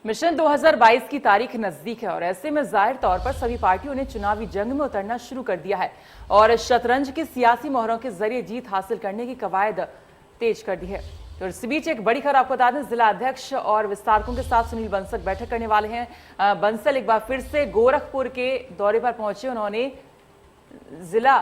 Mission 2022 की तारीख नजदीक है और ऐसे में जाहिर तौर पर सभी पार्टियों ने चुनावी जंग में उतरना शुरू कर दिया है और शतरंज की सियासी मोहरों के जरिए जीत हासिल करने की कवायद तेज कर दी है। तो इस बीच एक बड़ी खबर आपको बता दें, जिला अध्यक्ष और विस्तारकों के साथ सुनील बंसल बैठक करने वाले हैं। बंसल एक बार फिर से गोरखपुर के दौरे पर पहुंचे। उन्होंने जिला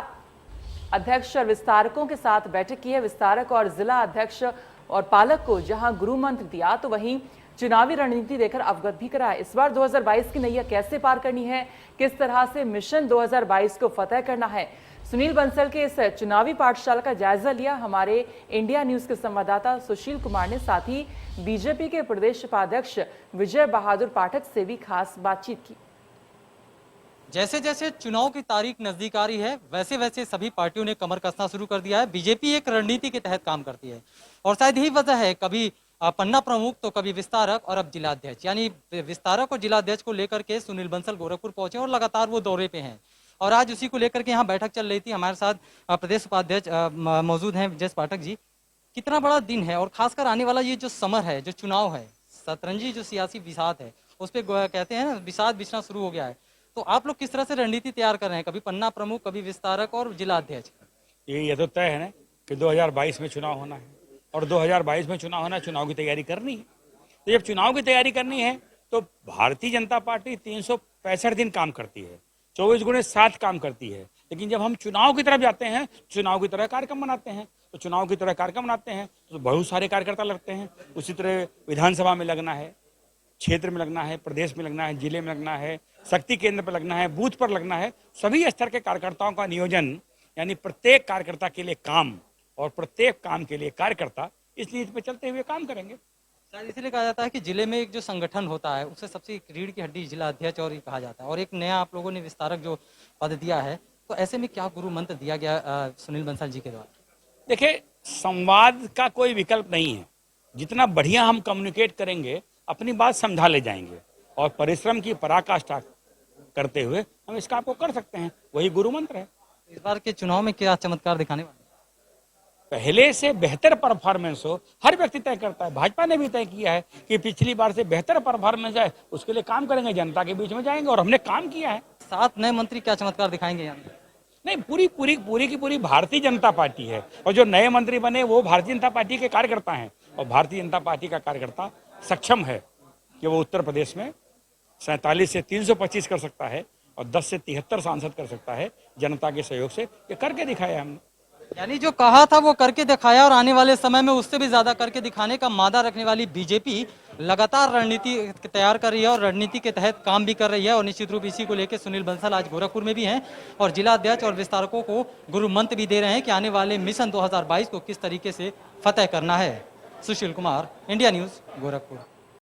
अध्यक्ष और विस्तारकों के साथ बैठक की है। विस्तारक और जिला अध्यक्ष और पालक को जहां गुरु मंत्र दिया तो वहीं चुनावी रणनीति देकर अवगत भी कराया। इस बार 2022 की नैया कैसे पार करनी है, किस तरह से मिशन 2022 को फतेह करना है, सुनील बंसल के इस चुनावी पाठशाला का जायजा लिया हमारे इंडिया न्यूज के संवाददाता सुशील कुमार ने। साथ ही बीजेपी के प्रदेश उपाध्यक्ष विजय बहादुर पाठक से भी खास बातचीत की। जैसे जैसे चुनाव की तारीख नजदीक आ रही है वैसे वैसे सभी पार्टियों ने कमर कसना शुरू कर दिया है। बीजेपी एक रणनीति के तहत काम करती है और शायद यही वजह है, कभी पन्ना प्रमुख तो कभी विस्तारक और अब जिला अध्यक्ष, यानी विस्तारक और जिला अध्यक्ष को लेकर के सुनील बंसल गोरखपुर पहुंचे और लगातार वो दौरे पे हैं और आज उसी को लेकर के यहाँ बैठक चल रही थी। हमारे साथ प्रदेश उपाध्यक्ष मौजूद हैं विजय पाठक जी। कितना बड़ा दिन है और खासकर आने वाला ये जो समर है, जो चुनाव है, शतरंजी जो सियासी विषाद है उस पर कहते हैं ना विषाद बिछना शुरू हो गया है, तो आप लोग किस तरह से रणनीति तैयार कर रहे हैं, कभी पन्ना प्रमुख कभी विस्तारक और जिला अध्यक्ष? ये तो तय है ना कि 2022 में चुनाव होना है और 2022 में चुनाव होना, चुनाव की तैयारी करनी है। तो जब चुनाव की तैयारी करनी है तो भारतीय जनता पार्टी 365 दिन काम करती है, 24x7 काम करती है। लेकिन जब हम चुनाव की तरफ जाते हैं, चुनाव की तरह कार्यक्रम बनाते हैं, तो चुनाव की तरह कार्यक्रम बनाते हैं तो बहुत सारे कार्यकर्ता लगते हैं। उसी तरह विधानसभा में लगना है, क्षेत्र में लगना है, प्रदेश में लगना है, जिले में लगना है, शक्ति केंद्र पर लगना है, बूथ पर लगना है। सभी स्तर के कार्यकर्ताओं का नियोजन, यानी प्रत्येक कार्यकर्ता के लिए काम और प्रत्येक काम के लिए कार्यकर्ता, इस नीति पे चलते हुए काम करेंगे। शायद इसलिए कहा जाता है कि जिले में एक जो संगठन होता है उसे सबसे रीढ़ की हड्डी जिला अध्यक्ष और ये कहा जाता है, और एक नया आप लोगों ने विस्तारक जो पद दिया है, तो ऐसे में क्या गुरु मंत्र दिया गया सुनील बंसल जी के द्वारा? देखिए, संवाद का कोई विकल्प नहीं है। जितना बढ़िया हम कम्युनिकेट करेंगे, अपनी बात समझा ले जाएंगे और परिश्रम की पराकाष्ठा करते हुए हम इस काम को कर सकते हैं। वही गुरु मंत्र है। इस बार के चुनाव में क्या चमत्कार दिखाने वाले? पहले से बेहतर परफॉर्मेंस हो, हर व्यक्ति तय करता है। भाजपा ने भी तय किया है कि पिछली बार से बेहतर परफॉर्मेंस है, उसके लिए काम करेंगे, जनता के बीच में जाएंगे और हमने काम किया है। 7 नए मंत्री क्या चमत्कार दिखाएंगे यहाँ? नहीं, पूरी भारतीय जनता पार्टी है और जो नए मंत्री बने वो भारतीय जनता पार्टी के कार्यकर्ता हैं और भारतीय जनता पार्टी का कार्यकर्ता सक्षम है कि वो उत्तर प्रदेश में 47 से 325 कर सकता है और 10 से 73 सांसद कर सकता है। जनता के सहयोग से ये करके दिखाया हमने। यानी जो कहा था वो करके दिखाया और आने वाले समय में उससे भी ज्यादा करके दिखाने का मादा रखने वाली बीजेपी लगातार रणनीति तैयार कर रही है और रणनीति के तहत काम भी कर रही है। और निश्चित रूप इसी को लेकर सुनील बंसल आज गोरखपुर में भी हैं और जिला अध्यक्ष और विस्तारकों को गुरु मंत्र भी दे रहे हैं कि आने वाले मिशन 2022 को किस तरीके से फतेह करना है। Sushil Kumar, India news, Gorakhpur.